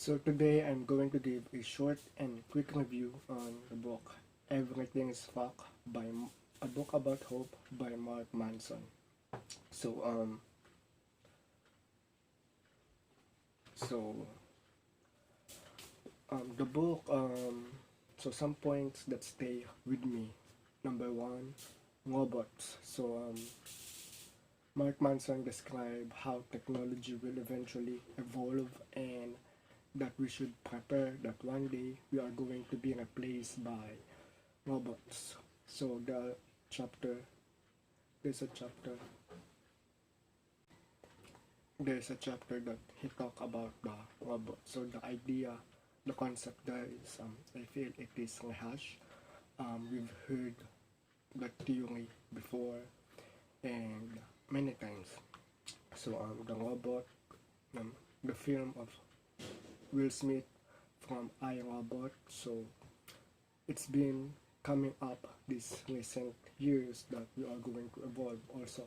So today I'm going to give a short and quick review on the book Everything is Fuck by a book about hope by Manson. So um so the book so some points that stay with me. Number one, robots. Mark Manson described how technology will eventually evolve and that we should prepare that one day we are going to be replaced by robots. So chapter, there's a chapter, there's a chapter that he talked about the robot. So the idea, the concept there is, I feel it is rehashed. We've heard that theory before and many times. The robot, the film of Will Smith from I, Robot. So it's been coming up these recent years that we are going to evolve. Also,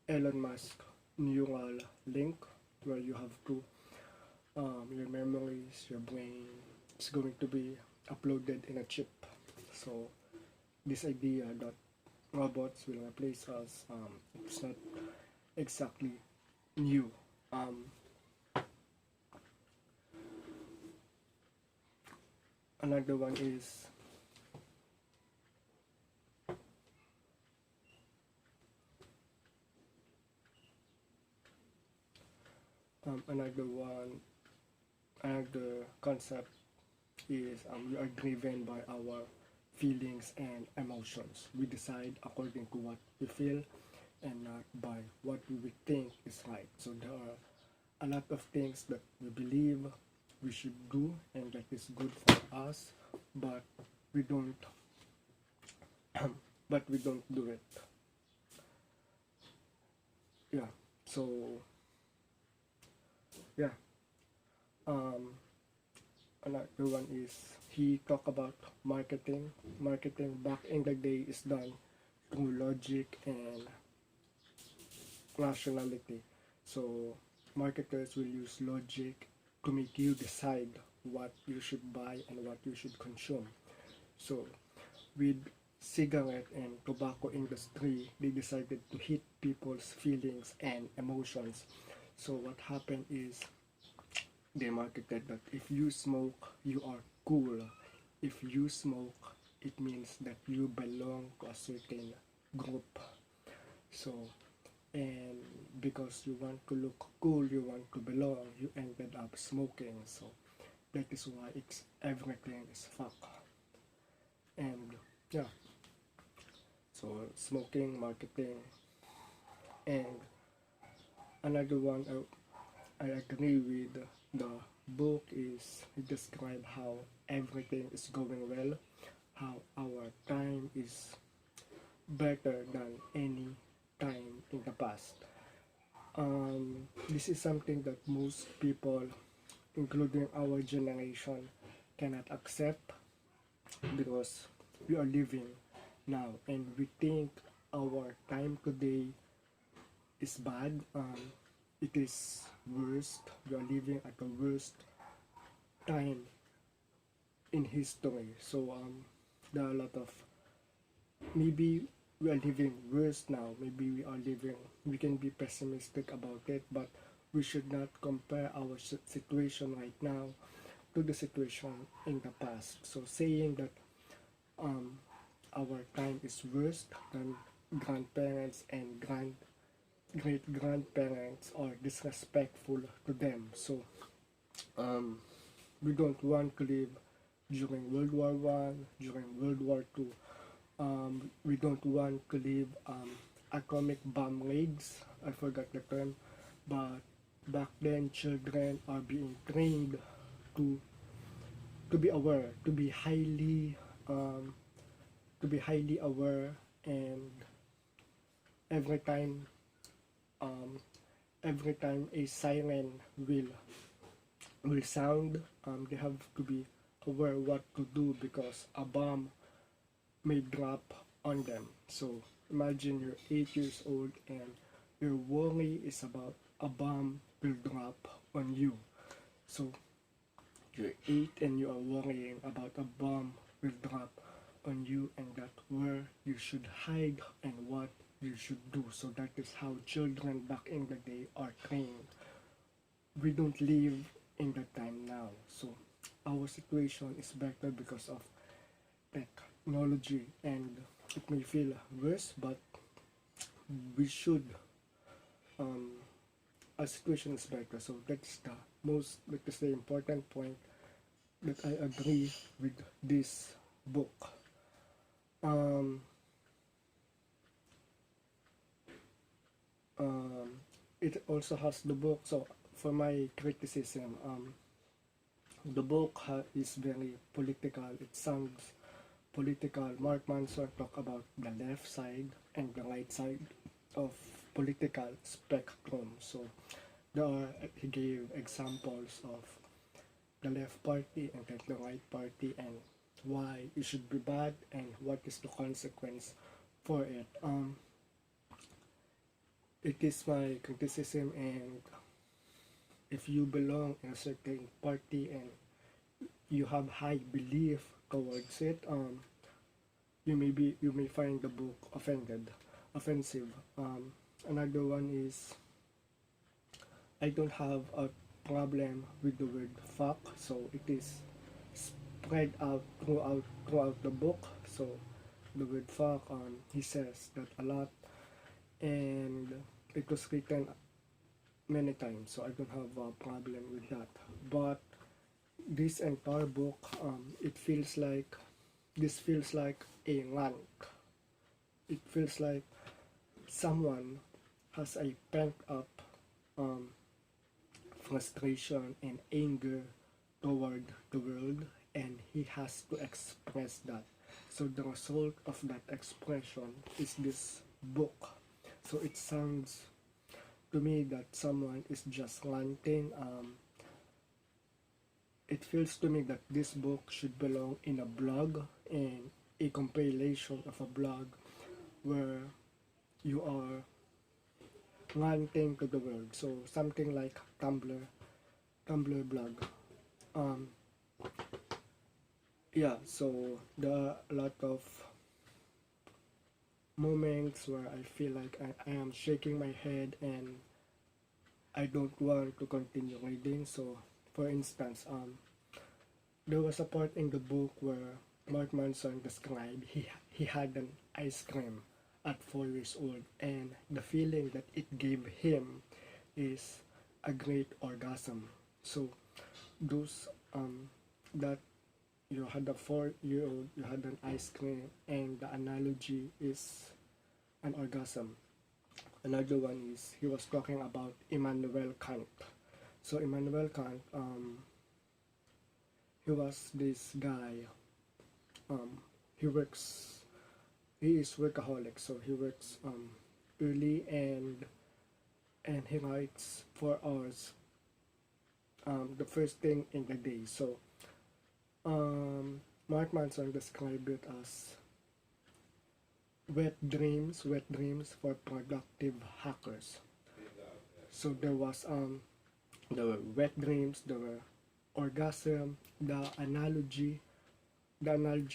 Elon Musk neural link, where you have to your memories, your brain is going to be uploaded in a chip. So this idea that robots will replace us, it's not exactly new. Another one is another concept is we are driven by our feelings and emotions. We decide according to what we feel and not by what we think is right. So there are a lot of things that we believe we should do and that is good for us, but we don't but we don't do it. Yeah. So yeah. Another one is he talk about marketing. Marketing back in the day is done through logic and rationality. So marketers will use logic to make you decide what you should buy and what you should consume. So with cigarette and tobacco industry, they decided to hit people's feelings and emotions. So what happened is they marketed that if you smoke, you are cool. If you smoke, it means that you belong to a certain group. So, and because you want to look cool, you want to belong, you ended up smoking. So that is why it's everything is fuck. And yeah, so smoking, marketing, and another one I agree with the book is he described how everything is going well, how our time is better than any time in the past. This is something that most people, including our generation, cannot accept because we are living now and we think our time today is bad. It is worst. We are living at the worst time in history. So there are a lot of, maybe we are living worse now. Maybe we can be pessimistic about it, but we should not compare our situation right now to the situation in the past. So saying that our time is worse than grandparents and great grandparents are disrespectful to them. So we don't want to live during World War One, during World War Two. We don't want to live atomic bomb raids. I forgot the term, but back then children are being trained to be aware, to be highly aware, and every time every time a siren will sound, they have to be aware what to do because a bomb may drop on them. So imagine you're 8 years old and your worry is about a bomb will drop on you. So you're 8 and you are worrying about a bomb will drop on you, and that where you should hide and what you should do. So that is how children back in the day are trained. We don't live in the time now, so our situation is better because of technology, and it may feel worse, but we should our situation is better. So that is the important point that I agree with this book. um, it also has the book. So for my criticism, the book is very political. It sounds political. Mark Manson talk about the left side and the right side of political spectrum. So he gave examples of the left party and the right party, and why it should be bad and what is the consequence for it. It is my criticism, and if you belong in a certain party and you have high belief towards it, you may find the book offensive. Another one is, I don't have a problem with the word fuck, so it is spread out throughout the book. So the word fuck, he says that a lot, and it was written many times, so I don't have a problem with that. But this entire book, this feels like a rant. It feels like someone has a pent up frustration and anger toward the world, and he has to express that. So the result of that expression is this book. So it sounds to me that someone is just ranting. It feels to me that this book should belong in a blog, in a compilation of a blog where you are ranting to the world. So something like Tumblr blog. Um, yeah, so there are a lot of moments where I feel like I am shaking my head and I don't want to continue reading. So, for instance, there was a part in the book where Mark Manson described he had an ice cream at 4 years old, and the feeling that it gave him is a great orgasm. So, those that you had a 4-year old, you had an ice cream, and the analogy is an orgasm. Another one is he was talking about Immanuel Kant. So Immanuel Kant, he was this guy. He works. He is workaholic, so he works early, and he writes 4 hours. The first thing in the day. So Mark Manson described it as wet dreams for productive hackers. So there were wet dreams, there were orgasm. The analogy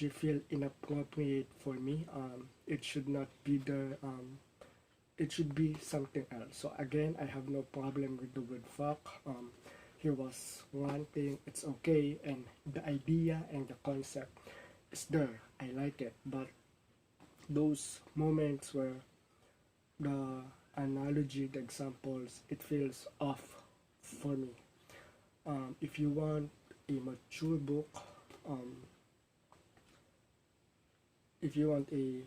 feel inappropriate for me. It should not be there. It should be something else. So again, I have no problem with the word fuck. He was ranting, it's okay, and the idea and the concept is there. I like it, but those moments where the analogy, the examples, it feels off for me. If you want a mature book, if you want a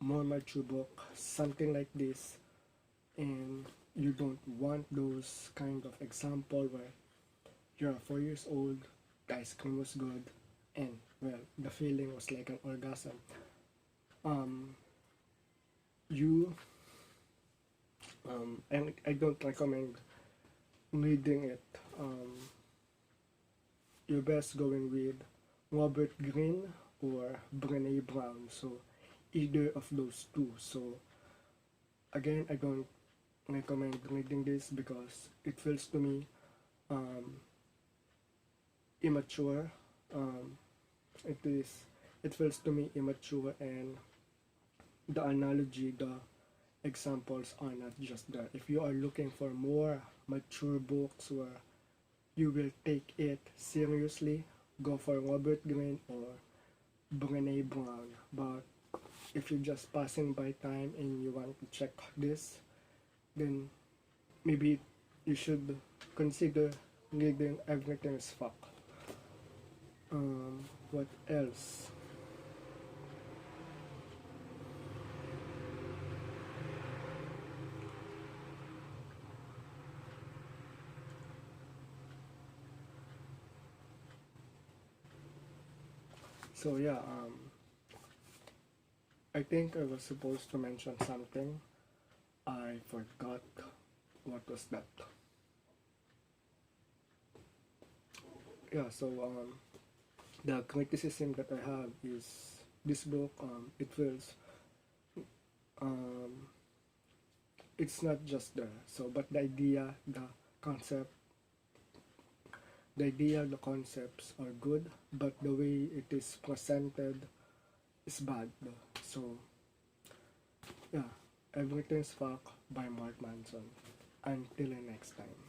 more mature book, something like this, and you don't want those kind of example where you're 4 years old, the ice cream was good, and well, the feeling was like an orgasm. You and I don't recommend reading it. You're best going with Robert Greene or Brené Brown. So either of those two. So again, I don't recommend reading this because it feels to me immature. Um, it is it feels to me immature, and the analogy, the examples are not just there. If you are looking for more mature books where you will take it seriously, go for Robert Greene or Brené Brown. But if you're just passing by time and you want to check this, then maybe you should consider reading Everything is Fuck. What else? So yeah, I think I was supposed to mention something. I forgot. What was that? Yeah, so the criticism that I have is this book. It feels um, it's not just there. So, but the idea, concept, the concepts are good, but the way it is presented is bad. So, yeah, Everything's Fuck by Mark Manson. Until next time.